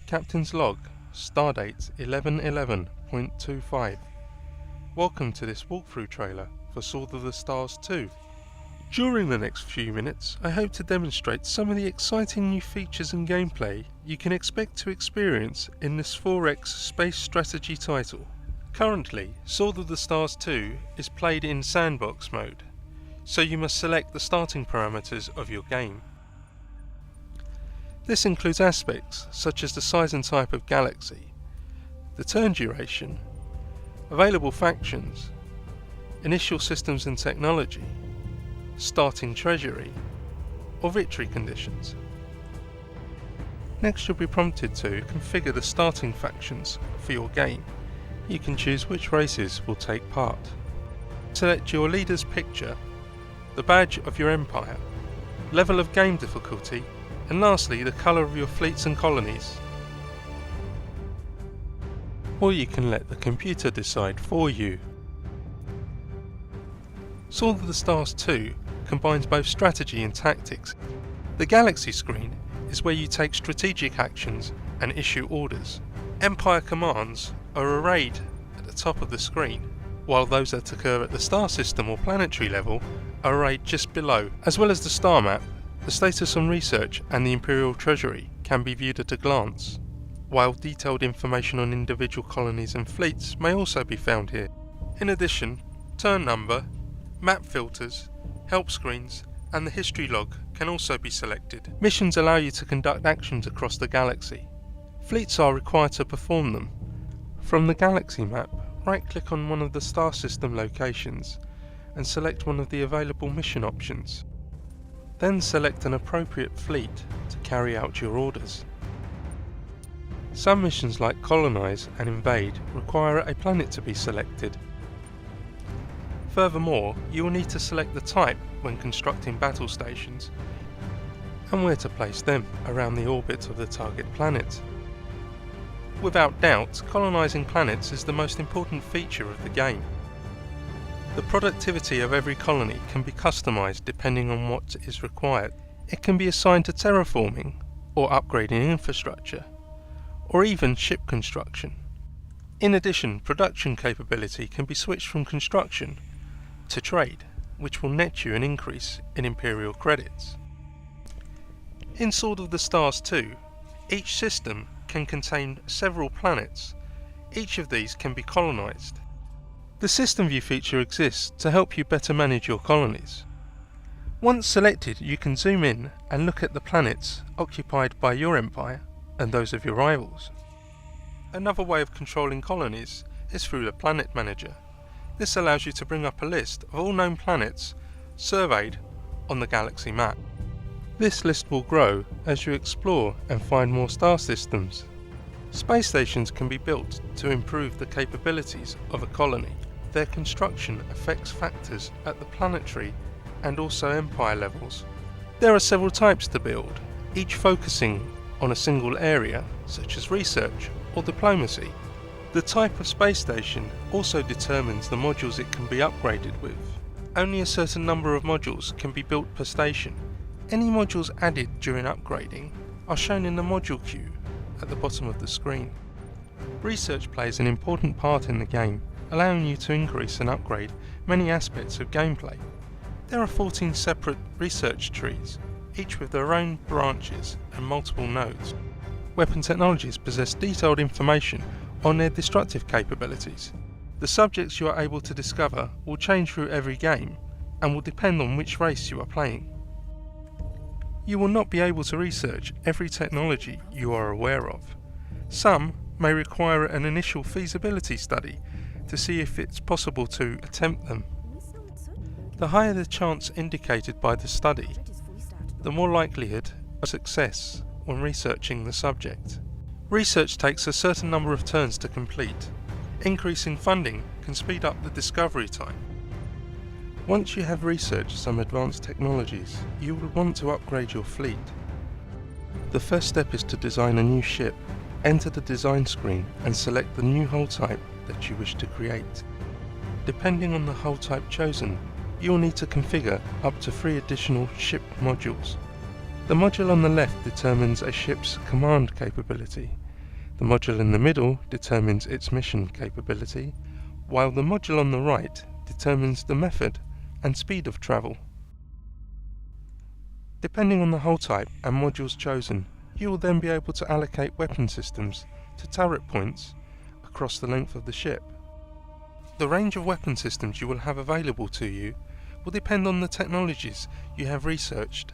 Captain's Log, Stardate 1111.25. Welcome to this walkthrough trailer for Sword of the Stars 2. During the next few minutes, I hope to demonstrate some of the exciting new features and gameplay you can expect to experience in this 4X space strategy title. Currently, Sword of the Stars 2 is played in sandbox mode, so you must select the starting parameters of your game. This includes aspects such as the size and type of galaxy, the turn duration, available factions, initial systems and technology, starting treasury, or victory conditions. Next, you'll be prompted to configure the starting factions for your game. You can choose which races will take part. Select your leader's picture, the badge of your empire, level of game difficulty, and lastly the colour of your fleets and colonies. Or you can let the computer decide for you. Sword of the Stars 2 combines both strategy and tactics. The galaxy screen is where you take strategic actions and issue orders. Empire commands are arrayed at the top of the screen, while those that occur at the star system or planetary level are arrayed just below. As well as the star map, the status on research and the Imperial Treasury can be viewed at a glance, while detailed information on individual colonies and fleets may also be found here. In addition, turn number, map filters, help screens, and the history log can also be selected. Missions allow you to conduct actions across the galaxy. Fleets are required to perform them. From the galaxy map, right-click on one of the star system locations and select one of the available mission options. Then select an appropriate fleet to carry out your orders. Some missions like colonize and invade require a planet to be selected. Furthermore, you will need to select the type when constructing battle stations and where to place them around the orbit of the target planet. Without doubt, colonizing planets is the most important feature of the game. The productivity of every colony can be customized depending on what is required. It can be assigned to terraforming or upgrading infrastructure, or even ship construction. In addition, production capability can be switched from construction to trade, which will net you an increase in Imperial credits. In Sword of the Stars 2, each system can contain several planets. Each of these can be colonized. The System View feature exists to help you better manage your colonies. Once selected, you can zoom in and look at the planets occupied by your empire and those of your rivals. Another way of controlling colonies is through the Planet Manager. This allows you to bring up a list of all known planets surveyed on the galaxy map. This list will grow as you explore and find more star systems. Space stations can be built to improve the capabilities of a colony. Their construction affects factors at the planetary and also empire levels. There are several types to build, each focusing on a single area, such as research or diplomacy. The type of space station also determines the modules it can be upgraded with. Only a certain number of modules can be built per station. Any modules added during upgrading are shown in the module queue at the bottom of the screen. Research plays an important part in the game, allowing you to increase and upgrade many aspects of gameplay. There are 14 separate research trees, each with their own branches and multiple nodes. Weapon technologies possess detailed information on their destructive capabilities. The subjects you are able to discover will change through every game and will depend on which race you are playing. You will not be able to research every technology you are aware of. Some may require an initial feasibility study to see if it's possible to attempt them. The higher the chance indicated by the study, the more likelihood of success when researching the subject. Research takes a certain number of turns to complete. Increasing funding can speed up the discovery time. Once you have researched some advanced technologies, you will want to upgrade your fleet. The first step is to design a new ship. Enter the design screen and select the new hull type that you wish to create. Depending on the hull type chosen, you will need to configure up to 3 additional ship modules. The module on the left determines a ship's command capability, The module in the middle determines its mission capability, while the module on the right determines the method and speed of travel. Depending on the hull type and modules chosen, you will then be able to allocate weapon systems to turret points across the length of the ship. The range of weapon systems you will have available to you will depend on the technologies you have researched.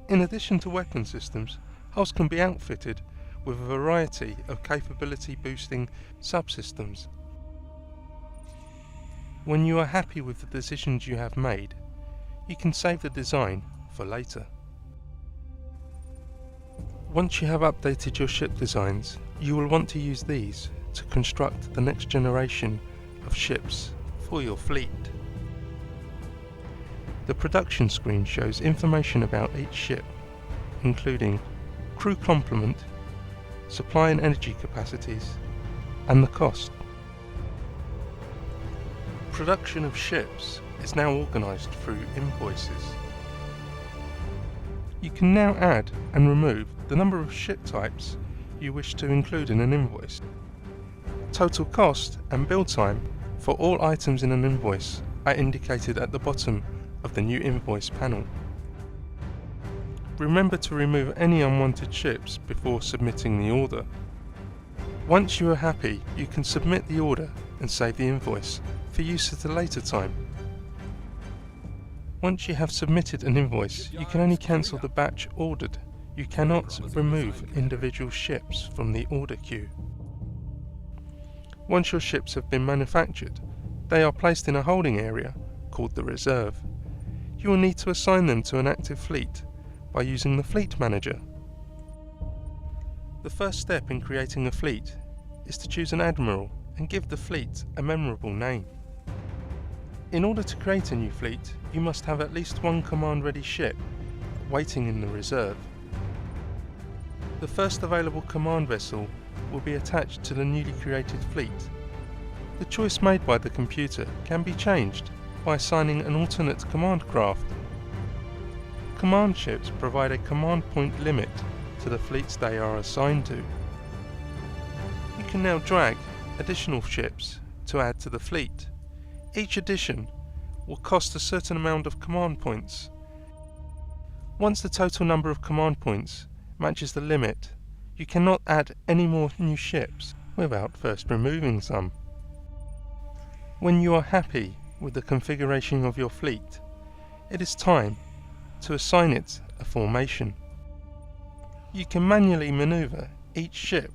In addition to weapon systems, hulls can be outfitted with a variety of capability boosting subsystems. When you are happy with the decisions you have made, you can save the design for later. Once you have updated your ship designs, you will want to use these to construct the next generation of ships for your fleet. The production screen shows information about each ship, including crew complement, supply and energy capacities, and the cost. Production of ships is now organised through invoices. You can now add and remove the number of ship types you wish to include in an invoice. Total cost and build time for all items in an invoice are indicated at the bottom of the new invoice panel. Remember to remove any unwanted ships before submitting the order. Once you are happy, you can submit the order and save the invoice for use at a later time. Once you have submitted an invoice, you can only cancel the batch ordered. You cannot remove individual ships from the order queue. Once your ships have been manufactured, they are placed in a holding area called the reserve. You will need to assign them to an active fleet by using the Fleet Manager. The first step in creating a fleet is to choose an admiral and give the fleet a memorable name. In order to create a new fleet, you must have at least one command-ready ship waiting in the reserve. The first available command vessel will be attached to the newly created fleet. The choice made by the computer can be changed by assigning an alternate command craft. Command ships provide a command point limit to the fleets they are assigned to. You can now drag additional ships to add to the fleet. Each addition will cost a certain amount of command points. Once the total number of command points matches the limit, you cannot add any more new ships without first removing some. When you are happy with the configuration of your fleet, it is time to assign it a formation. You can manually maneuver each ship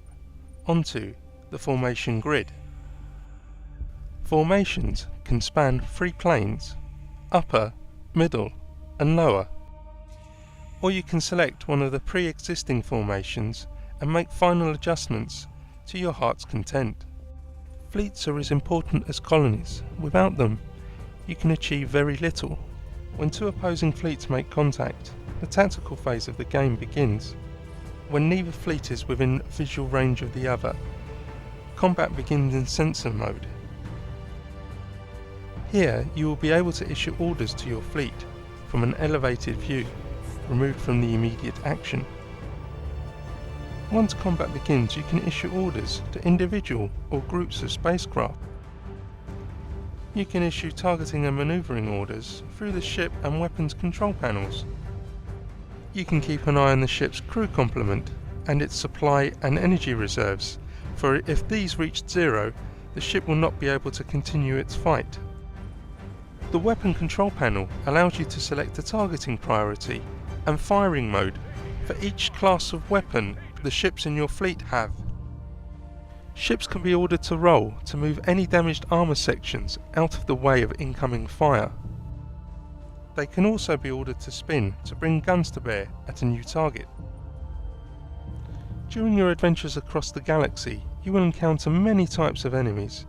onto the formation grid. Formations can span 3 planes, upper, middle and lower. Or you can select one of the pre-existing formations and make final adjustments to your heart's content. Fleets are as important as colonies. Without them, you can achieve very little. When 2 opposing fleets make contact, the tactical phase of the game begins. When neither fleet is within visual range of the other, combat begins in sensor mode. Here you will be able to issue orders to your fleet from an elevated view, removed from the immediate action. Once combat begins, you can issue orders to individual or groups of spacecraft. You can issue targeting and maneuvering orders through the ship and weapons control panels. You can keep an eye on the ship's crew complement and its supply and energy reserves, for if these reach 0, the ship will not be able to continue its fight. The weapon control panel allows you to select a targeting priority and firing mode for each class of weapon the ships in your fleet have. Ships can be ordered to roll to move any damaged armour sections out of the way of incoming fire. They can also be ordered to spin to bring guns to bear at a new target. During your adventures across the galaxy, you will encounter many types of enemies.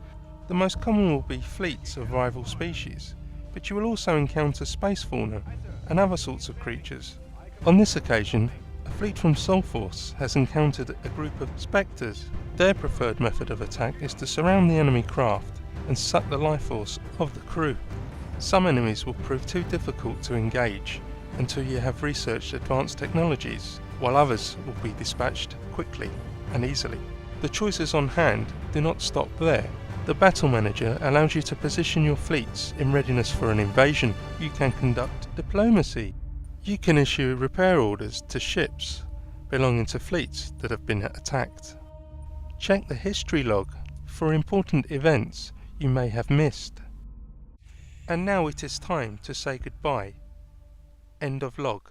The most common will be fleets of rival species, but you will also encounter space fauna and other sorts of creatures. On this occasion, a fleet from Solforce has encountered a group of spectres. Their preferred method of attack is to surround the enemy craft and suck the life force of the crew. Some enemies will prove too difficult to engage until you have researched advanced technologies, while others will be dispatched quickly and easily. The choices on hand do not stop there. The Battle Manager allows you to position your fleets in readiness for an invasion. You can conduct diplomacy. You can issue repair orders to ships belonging to fleets that have been attacked. Check the history log for important events you may have missed. And now it is time to say goodbye. End of log.